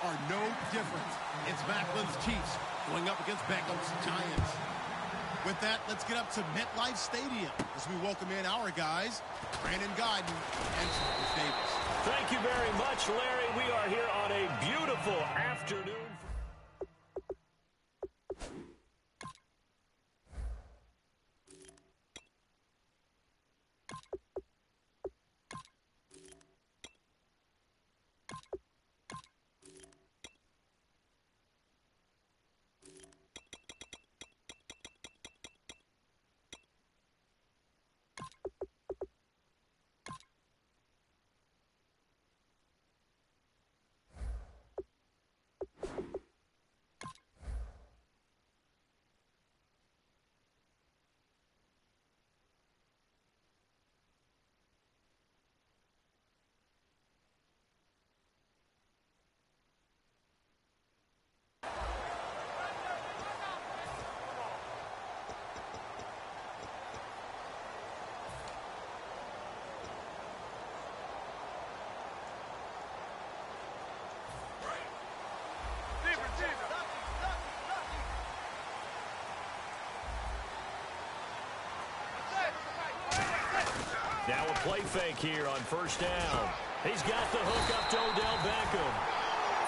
are no different. It's Macklin's Chiefs going up against Beckham's Giants. With that, let's get up to MetLife Stadium as we welcome in our guys, Brandon Guyton and Charles Davis. Thank you very much, Larry. We are here on a beautiful afternoon. Now a play fake here on first down. He's got the hook up to Odell Beckham.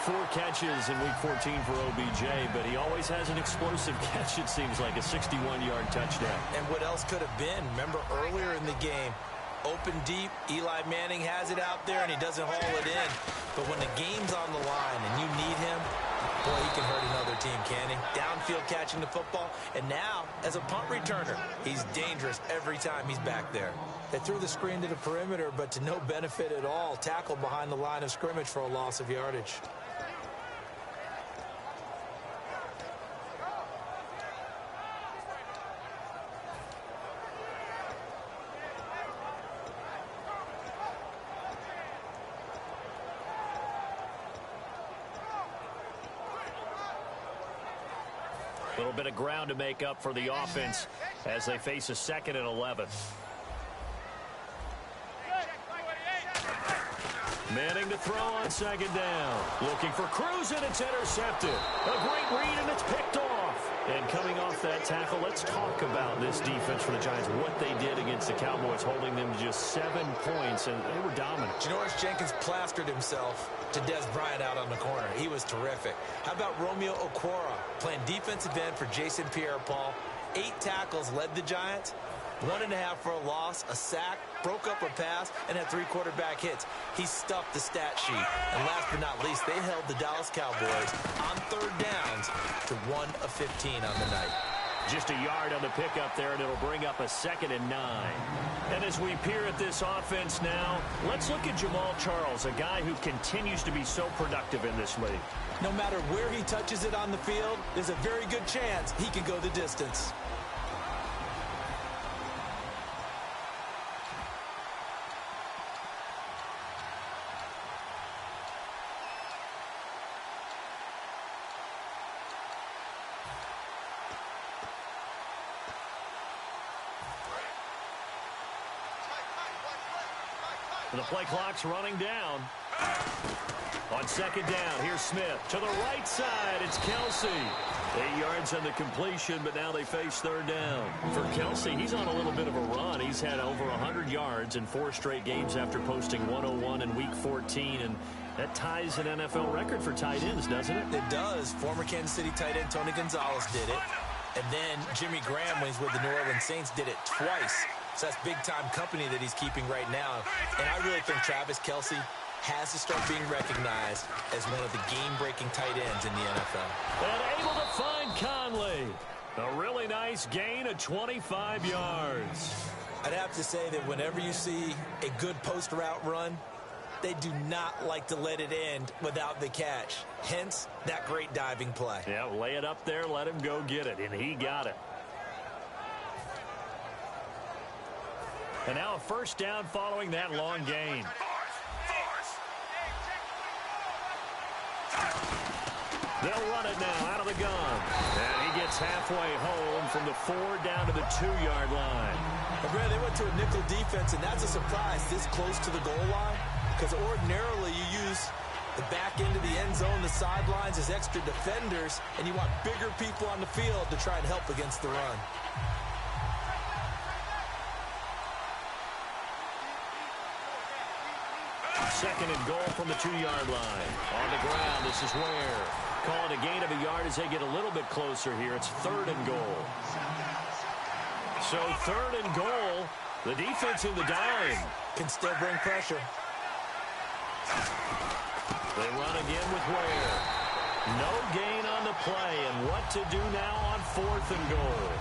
4 catches in Week 14 for OBJ, but he always has an explosive catch, it seems like, a 61-yard touchdown. And what else could have been? Remember earlier in the game, open deep, Eli Manning has it out there, and he doesn't haul it in. But when the game's on the line and you need him, boy, he can hurt another team, can he? Downfield catching the football, and now, as a punt returner, he's dangerous every time he's back there. They threw the screen to the perimeter, but to no benefit at all. Tackled behind the line of scrimmage for a loss of yardage. A little bit of ground to make up for the offense as they face a 2nd and 11. Manning to throw on 2nd down. Looking for Cruz, and it's intercepted. A great read, and it's picked off. And coming off that tackle, let's talk about this defense for the Giants, what they did against the Cowboys, holding them to just 7 points, and they were dominant. Janoris Jenkins plastered himself to Des Bryant out on the corner. He was terrific. How about Romeo Okwara playing defensive end for Jason Pierre-Paul? 8 tackles led the Giants. 1.5 for a loss, a sack, broke up a pass, and had 3 quarterback hits. He stuffed the stat sheet. And last but not least, they held the Dallas Cowboys on 3rd downs to 1 of 15 on the night. Just a yard on the pickup there, and it'll bring up a 2nd and 9. And as we peer at this offense now, let's look at Jamal Charles, a guy who continues to be so productive in this league. No matter where he touches it on the field, there's a very good chance he can go the distance. The play clock's running down. On 2nd down, here's Smith. To the right side, it's Kelsey. 8 yards on the completion, but now they face 3rd down. For Kelsey, he's on a little bit of a run. He's had over 100 yards in 4 straight games after posting 101 in Week 14, and that ties an NFL record for tight ends, doesn't it? It does. Former Kansas City tight end Tony Gonzalez did it. And then Jimmy Graham, when he's with the New Orleans Saints, did it twice. So that's big-time company that he's keeping right now. And I really think Travis Kelce has to start being recognized as one of the game-breaking tight ends in the NFL. And able to find Conley. A really nice gain of 25 yards. I'd have to say that whenever you see a good post route run, they do not like to let it end without the catch. Hence, that great diving play. Yeah, lay it up there, let him go get it, and he got it. And now a 1st down following that long gain. They'll run it now out of the gun. And he gets halfway home from the 4 down to the 2-yard line. Well, Brad, they went to a nickel defense, and that's a surprise this close to the goal line, because ordinarily you use The back end of the end zone, the sidelines is extra defenders, and you want bigger people on the field to try and help against the run. Second and goal from the 2-yard line. On the ground, this is Ware. Calling a gain of a yard as they get a little bit closer here. It's 3rd and goal. So 3rd and goal. The defense in the dime. Can still bring pressure. They run again with Ware. No gain on the play, and what to do now on 4th and goal.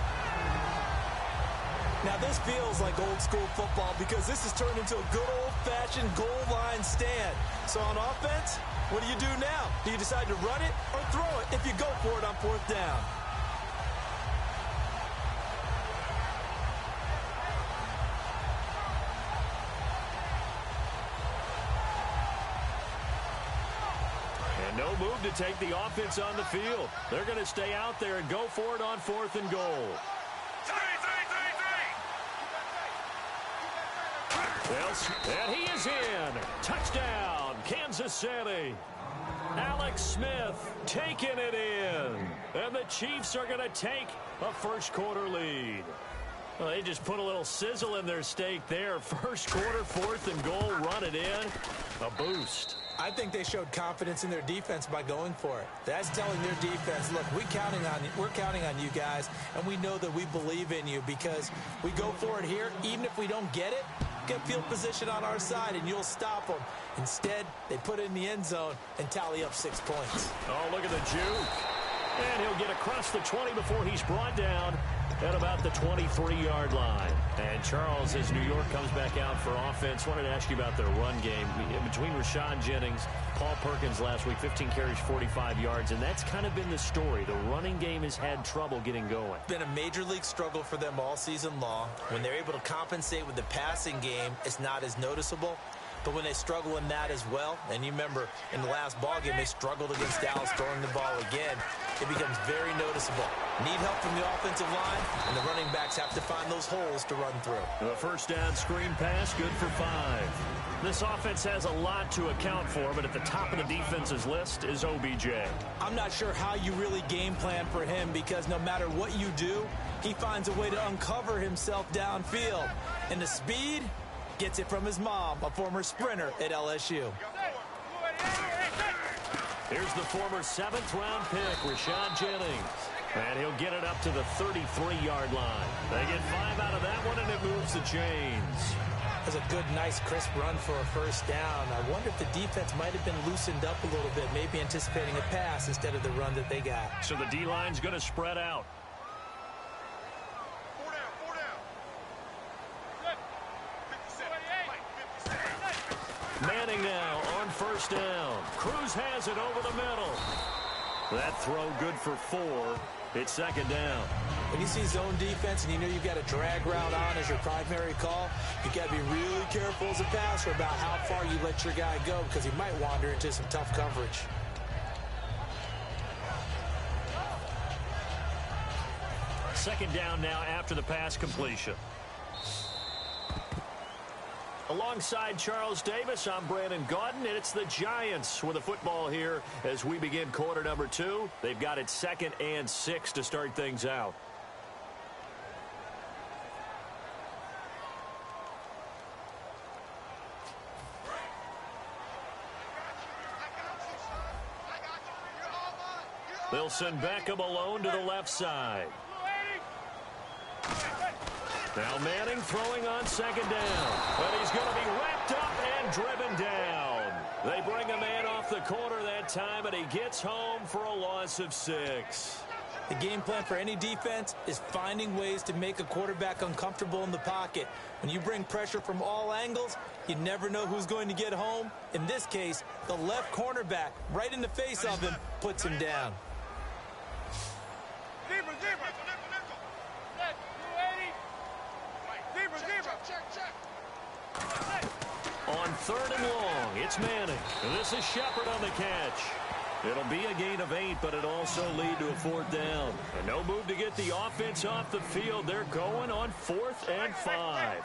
Now, this feels like old-school football because this has turned into a good old-fashioned goal line stand. So on offense, what do you do now? Do you decide to run it or throw it if you go for it on 4th down? And no move to take the offense on the field. They're going to stay out there and go for it on 4th and goal. And he is in. Touchdown, Kansas City. Alex Smith taking it in. And the Chiefs are going to take a first-quarter lead. Well, they just put a little sizzle in their steak there. First quarter, 4th and goal, run it in. A boost. I think they showed confidence in their defense by going for it. That's telling their defense, look, we're counting on you guys, and we know that we believe in you because we go for it here. Even if we don't get it, get field position on our side, and you'll stop them. Instead, they put it in the end zone and tally up 6 points. Oh, look at the juke. And he'll get across the 20 before he's brought down at about the 23-yard line. And Charles, as New York comes back out for offense, wanted to ask you about their run game. Between Rashad Jennings, Paul Perkins last week, 15 carries, 45 yards, and that's kind of been the story. The running game has had trouble getting going. It's been a major league struggle for them all season long. When they're able to compensate with the passing game, it's not as noticeable. But when they struggle in that as well, and you remember in the last ball game, they struggled against Dallas throwing the ball again, it becomes very noticeable. Need help from the offensive line, and the running backs have to find those holes to run through. A first down screen pass, good for 5. This offense has a lot to account for, but at the top of the defense's list is OBJ. I'm not sure how you really game plan for him because no matter what you do, he finds a way to uncover himself downfield. And the speed gets it from his mom, a former sprinter at LSU. Here's the former 7th-round pick, Rashad Jennings. And he'll get it up to the 33-yard line. They get 5 out of that one, and it moves the chains. That's a good, nice, crisp run for a first down. I wonder if the defense might have been loosened up a little bit, maybe anticipating a pass instead of the run that they got. So the D-line's going to spread out. Manning now on first down. Cruz has it over the middle. That throw good for 4. It's 2nd down. When you see zone defense and you know you've got a drag route on as your primary call, you've got to be really careful as a passer about how far you let your guy go because he might wander into some tough coverage. Second down now after the pass completion. Alongside Charles Davis, I'm Brandon Gaudin, and it's the Giants with the football here as we begin quarter number 2. They've got it 2nd and 6 to start things out. They'll send Beckham alone to the left side. Now Manning throwing on 2nd down. But he's going to be wrapped up and driven down. They bring a man off the corner that time, and he gets home for a loss of 6. The game plan for any defense is finding ways to make a quarterback uncomfortable in the pocket. When you bring pressure from all angles, you never know who's going to get home. In this case, the left cornerback, right in the face of him, puts him down. On 3rd and long, it's Manning. And this is Shepard on the catch. It'll be a gain of 8, but it also lead to a 4th down. And no move to get the offense off the field. They're going on 4th and 5.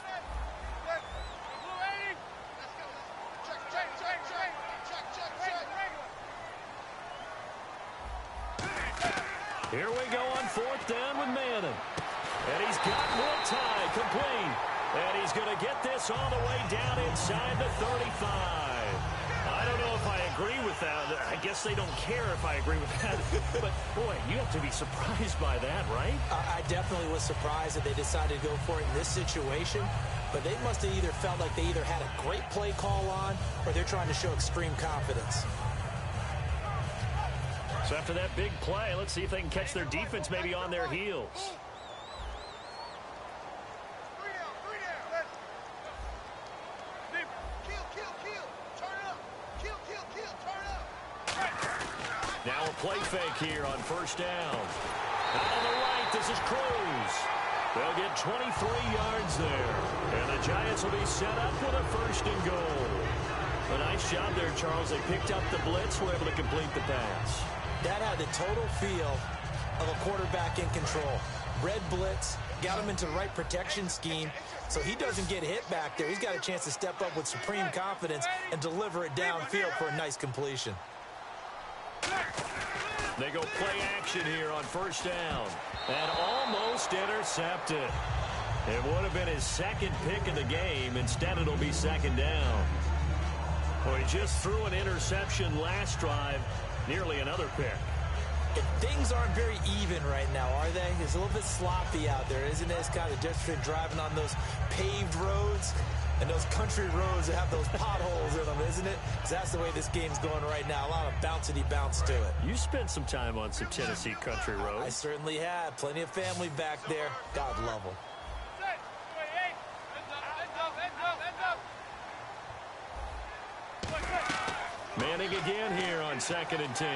Here we go on 4th down with Manning. And he's got more time, complete. And he's going to get this all the way down inside the 35. I don't know if I agree with that. I guess they don't care if I agree with that. But, boy, you have to be surprised by that, right? I definitely was surprised that they decided to go for it in this situation. But they must have either felt like they either had a great play call on or they're trying to show extreme confidence. So after that big play, let's see if they can catch their defense maybe on their heels. Now a play fake here on 1st down. Out on the right, this is Cruz. They'll get 23 yards there. And the Giants will be set up with a 1st and goal. A nice job there, Charles. They picked up the blitz, were able to complete the pass. That had the total feel of a quarterback in control. Red blitz, got him into the right protection scheme, so he doesn't get hit back there. He's got a chance to step up with supreme confidence and deliver it downfield for a nice completion. They go play action here on 1st down. And almost intercepted. It would have been his 2nd pick of the game. Instead, it'll be 2nd down. Well, he just threw an interception last drive. Nearly another pick. And things aren't very even right now, are they? It's a little bit sloppy out there, isn't it? It's kind of different driving on those paved roads and those country roads that have those potholes in them, isn't it? Because that's the way this game's going right now. A lot of bouncy bounce to it. You spent some time on some Tennessee country roads. I certainly have. Plenty of family back there. God love them. Manning again here on 2nd and 10.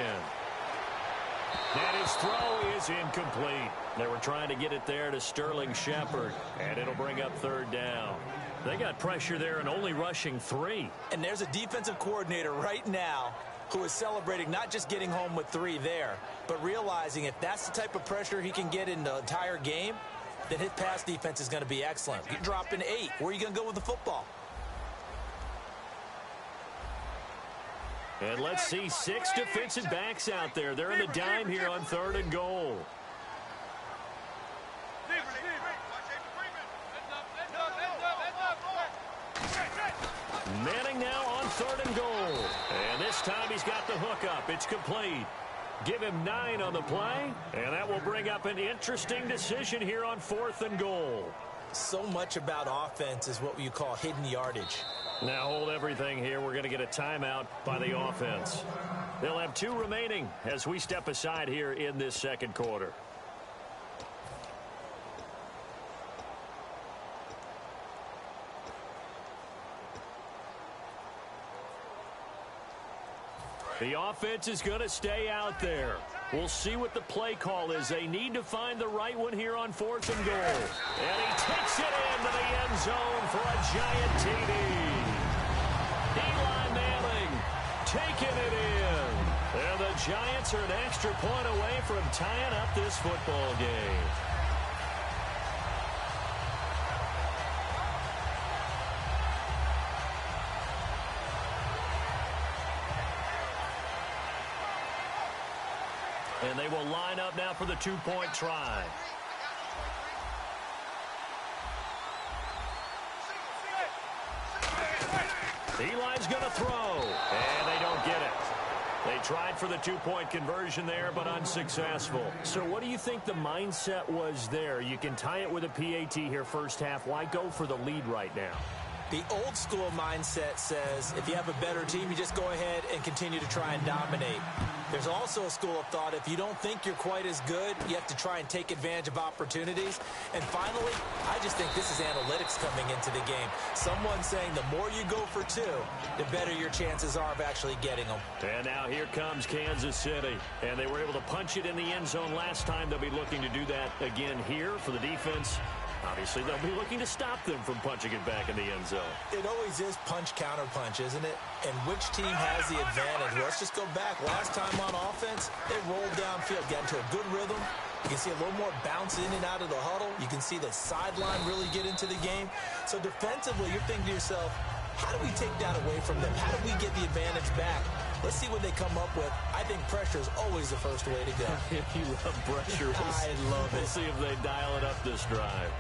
And his throw is incomplete. They were trying to get it there to Sterling Shepard, and it'll bring up 3rd down. They got pressure there and only rushing 3. And there's a defensive coordinator right now who is celebrating not just getting home with 3 there, but realizing if that's the type of pressure he can get in the entire game, then his pass defense is going to be excellent. You're dropping 8. Where are you going to go with the football? And let's see 6 defensive backs out there. They're in the dime here on 3rd and goal. Manning now on 3rd and goal. And this time he's got the hook up. It's complete. Give him 9 on the play. And that will bring up an interesting decision here on 4th and goal. So much about offense is what you call hidden yardage. Now hold everything here. We're going to get a timeout by the offense. They'll have 2 remaining as we step aside here in this 2nd quarter. The offense is going to stay out there. We'll see what the play call is. They need to find the right one here on 4th and goal. And he takes it into the end zone for a giant TD. Eli Manning taking it in. And the Giants are an extra point away from tying up this football game. And they will line up now for the 2-point try. Eli's going to throw, and they don't get it. They tried for the 2-point conversion there, but unsuccessful. So what do you think the mindset was there? You can tie it with a PAT here first half. Why go for the lead right now? The old school mindset says if you have a better team, you just go ahead and continue to try and dominate. There's also a school of thought, if you don't think you're quite as good, you have to try and take advantage of opportunities. And finally, I just think this is analytics coming into the game. Someone saying the more you go for 2, the better your chances are of actually getting them. And now here comes Kansas City. And they were able to punch it in the end zone last time. They'll be looking to do that again here for the defense. Obviously, they'll be looking to stop them from punching it back in the end zone. It always is punch-counter-punch, isn't it? And which team has the advantage? Well, let's just go back. Last time on offense, they rolled downfield, got into a good rhythm. You can see a little more bounce in and out of the huddle. You can see the sideline really get into the game. So defensively, you're thinking to yourself, how do we take that away from them? How do we get the advantage back? Let's see what they come up with. I think pressure is always the first way to go. You love pressure. I love it. We'll see if they dial it up this drive.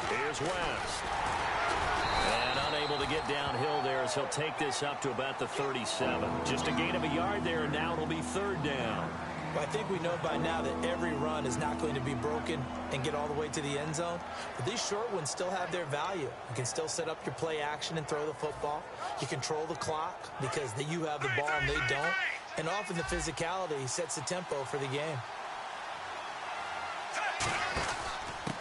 Here's West. And unable to get downhill there as he'll take this up to about the 37. Just a gain of a yard there, and now it'll be third down. Well, I think we know by now that every run is not going to be broken and get all the way to the end zone. But these short ones still have their value. You can still set up your play action and throw the football. You control the clock because you have the ball and they don't. And often the physicality sets the tempo for the game.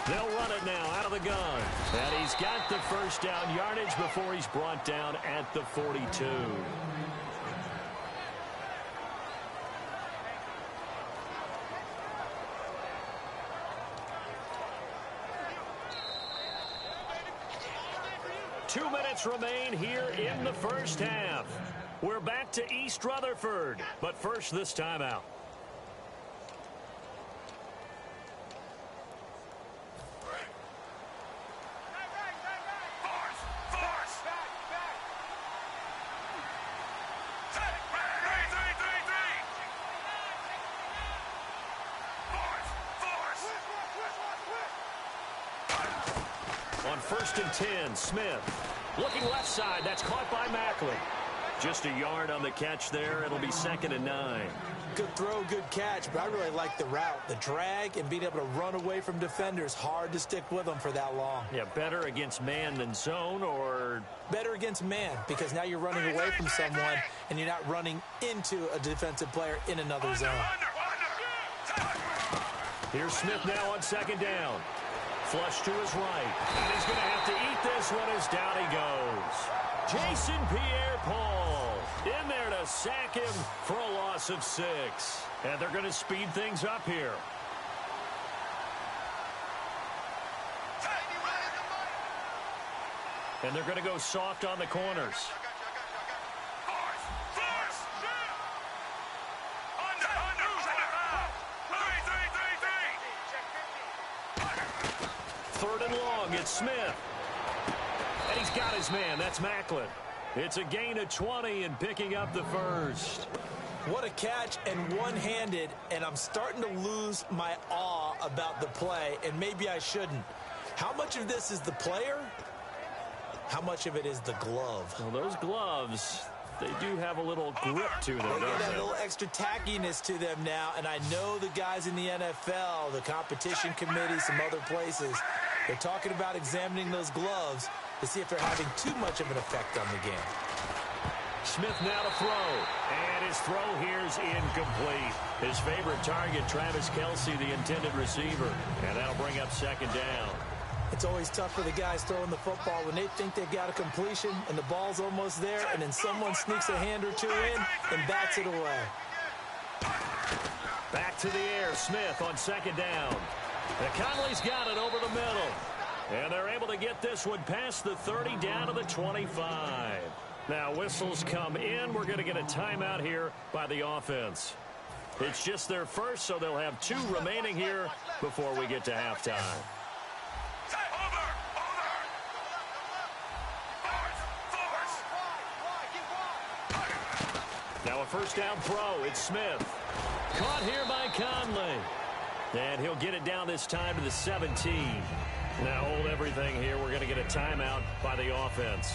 They'll run it now out of the gun. And he's got the first down yardage before he's brought down at the 42. Two minutes remain here in the first half. We're back to East Rutherford, but first this timeout. On 1st and 10, Smith. Looking left side, that's caught by Macklin. Just a yard on the catch there. It'll be 2nd and 9. Good throw, good catch, but I really like the route. The drag and being able to run away from defenders. Hard to stick with them for that long. Yeah, better against man than zone, or? Better against man, because now you're running away from someone and you're not running into a defensive player in another zone. Here's Smith now on 2nd down. Flush to his right. And he's going to have to eat this one as down he goes. Jason Pierre-Paul in there to sack him for a loss of 6. And they're going to speed things up here. And they're going to go soft on the corners. Third and long, it's Smith. And he's got his man. That's Macklin. It's a gain of 20 and picking up the first. What a catch and one-handed, and I'm starting to lose my awe about the play, and maybe I shouldn't. How much of this is the player? How much of it is the glove? Well, those gloves, they do have a little grip to them, don't They they? got a little extra tackiness to them now, and I know the guys in the NFL, the competition committee, some other places, they're talking about examining those gloves to see if they're having too much of an effect on the game. Smith now to throw. And his throw here's incomplete. His favorite target, Travis Kelce, the intended receiver. And that'll bring up 2nd down. It's always tough for the guys throwing the football when they think they've got a completion and the ball's almost there, and then someone sneaks a hand or two in and bats it away. Back to the air, Smith on 2nd down. And Conley's got it over the middle. And they're able to get this one past the 30 down to the 25. Now whistles come in. We're going to get a timeout here by the offense. It's just their first, so they'll have 2 remaining here before we get to halftime. Now a 1st down throw. It's Smith. Caught here by Conley. And he'll get it down this time to the 17. Now hold everything here. We're going to get a timeout by the offense.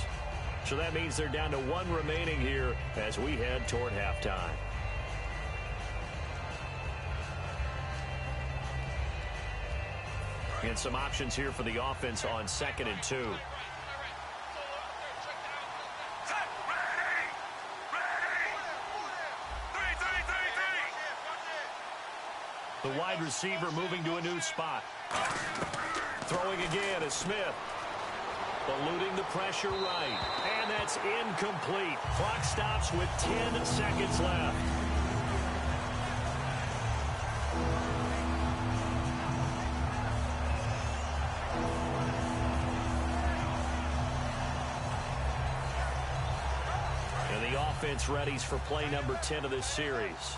So that means they're down to 1 remaining here as we head toward halftime. And some options here for the offense on 2nd and 2. The wide receiver moving to a new spot. Throwing again is Smith. Eluding the pressure right. And that's incomplete. Clock stops with 10 seconds left. offense readies for play number 10 of this series.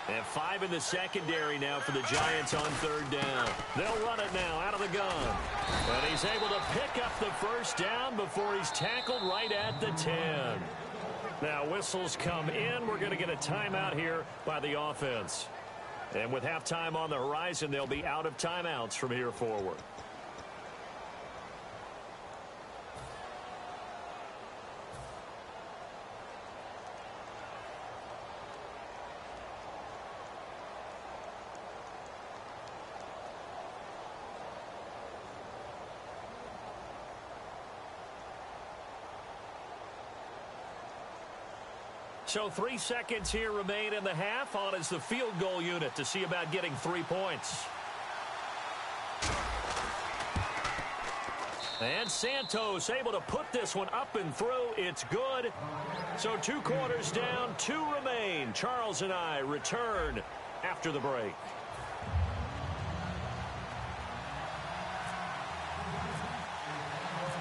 And 5 in the secondary now for the Giants on third down. They'll run it now out of the gun. And he's able to pick up the first down before he's tackled right at the 10. Now whistles come in. We're going to get a timeout here by the offense. And with halftime on the horizon, they'll be out of timeouts from here forward. So 3 seconds here remain in the half. On is the field goal unit to see about getting 3 points. And Santos able to put this one up and through. It's good. So 2 quarters down, 2 remain. Charles and I return after the break.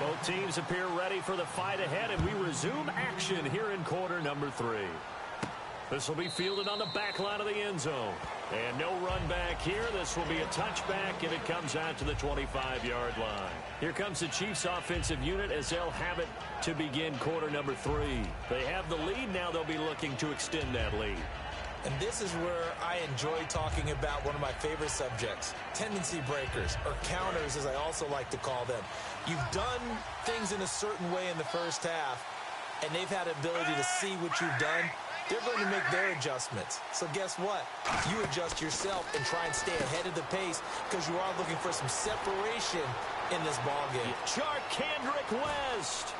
Both teams appear ready for the fight ahead, and we resume action here in quarter number 3. This will be fielded on the back line of the end zone. And no run back here. This will be a touchback, and it comes out to the 25-yard line. Here comes the Chiefs offensive unit as they'll have it to begin quarter number 3. They have the lead. Now they'll be looking to extend that lead. And this is where I enjoy talking about one of my favorite subjects, tendency breakers, or counters as I also like to call them. You've done things in a certain way in the first half, and they've had ability to see what you've done. They're going to make their adjustments. So guess what? You adjust yourself and try and stay ahead of the pace because you are looking for some separation in this ballgame. Charkandrick West.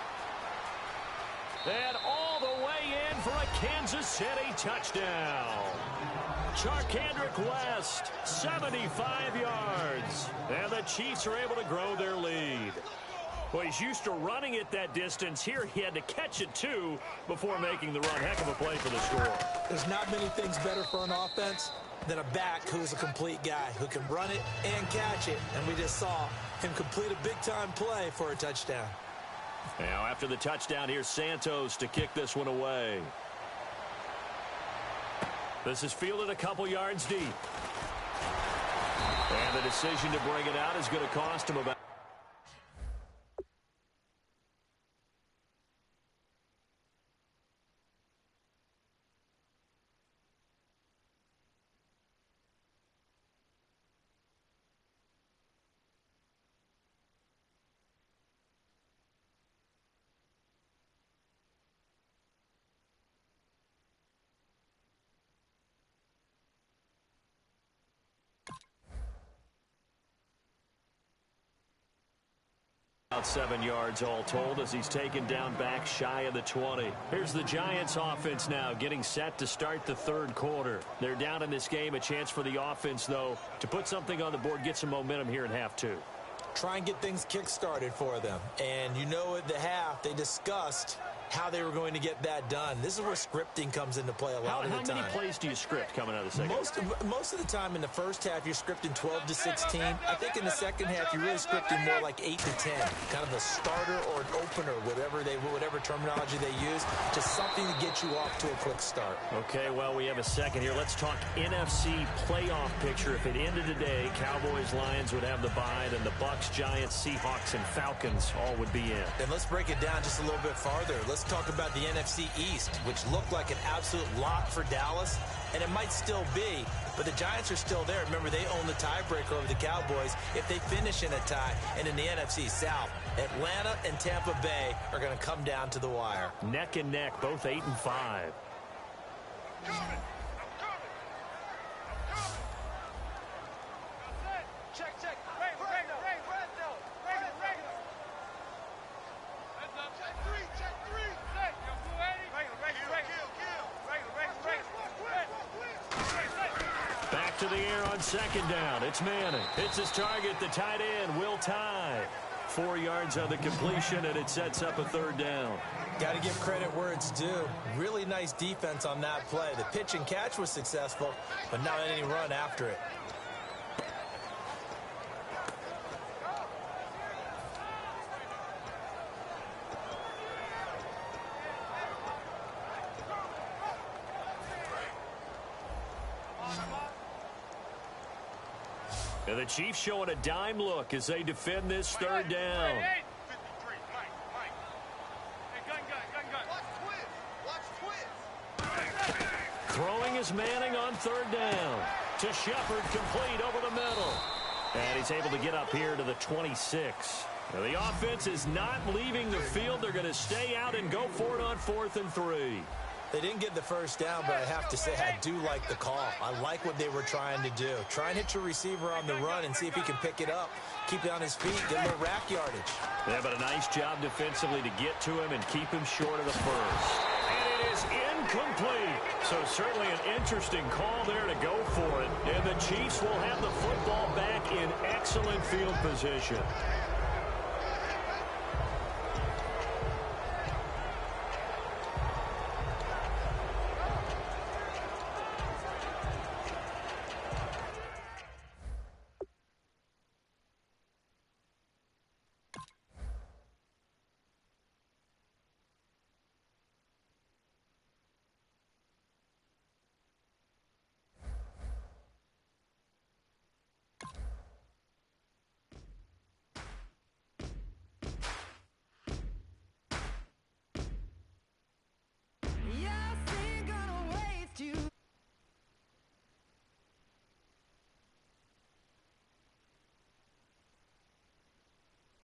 And all the way in for a Kansas City touchdown. Charkandrick West, 75 yards. And the Chiefs are able to grow their lead. Well, he's used to running it that distance. Here he had to catch it, too, before making the run. Heck of a play for the score. There's not many things better for an offense than a back who's a complete guy, who can run it and catch it. And we just saw him complete a big-time play for a touchdown. Now, after the touchdown, here's Santos to kick this one away. This is fielded a couple yards deep. And the decision to bring it out is going to cost him about... About 7 yards all told as he's taken down back shy of the 20. Here's the Giants offense now getting set to start the third quarter. They're down in this game. A chance for the offense, though, to put something on the board, get some momentum here in half 2. Try and get things kick-started for them. And you know at the half they discussed how they were going to get that done. This is where scripting comes into play a lot of the time. How many plays do you script coming out of the second? Most of the time in the first half, you're scripting 12 to 16. I think in the second half, you're really scripting more like 8 to 10. Kind of a starter or an opener, whatever terminology they use. Just something to get you off to a quick start. Okay, well, we have a second here. Let's talk NFC playoff picture. If it ended today, Cowboys, Lions would have the bye, then the Bucks, Giants, Seahawks, and Falcons all would be in. And let's break it down just a little bit farther. Let's talk about the NFC East, which looked like an absolute lock for Dallas, and it might still be, but the Giants are still there. Remember, they own the tiebreaker over the Cowboys if they finish in a tie. And in the NFC South, Atlanta and Tampa Bay are going to come down to the wire. Neck and neck, both 8 and 5. Back to the air on second down. It's Manning. It's his target, the tight end, Will Tye. 4 yards on the completion, and it sets up a third down. Got to give credit where it's due. Really nice defense on that play. The pitch and catch was successful, but not any run after it. And the Chiefs showing a dime look as they defend this third down. Throwing is Manning on third down. To Shepard, complete over the middle. And he's able to get up here to the 26. Now the offense is not leaving the field. They're going to stay out and go for it on 4th and 3. They didn't get the first down, but I have to say I do like the call. I like what they were trying to do. Try and hit your receiver on the run and see if he can pick it up. Keep it on his feet, get a little rack yardage. Yeah, but a nice job defensively to get to him and keep him short of the first. And it is incomplete. So certainly an interesting call there to go for it. And the Chiefs will have the football back in excellent field position.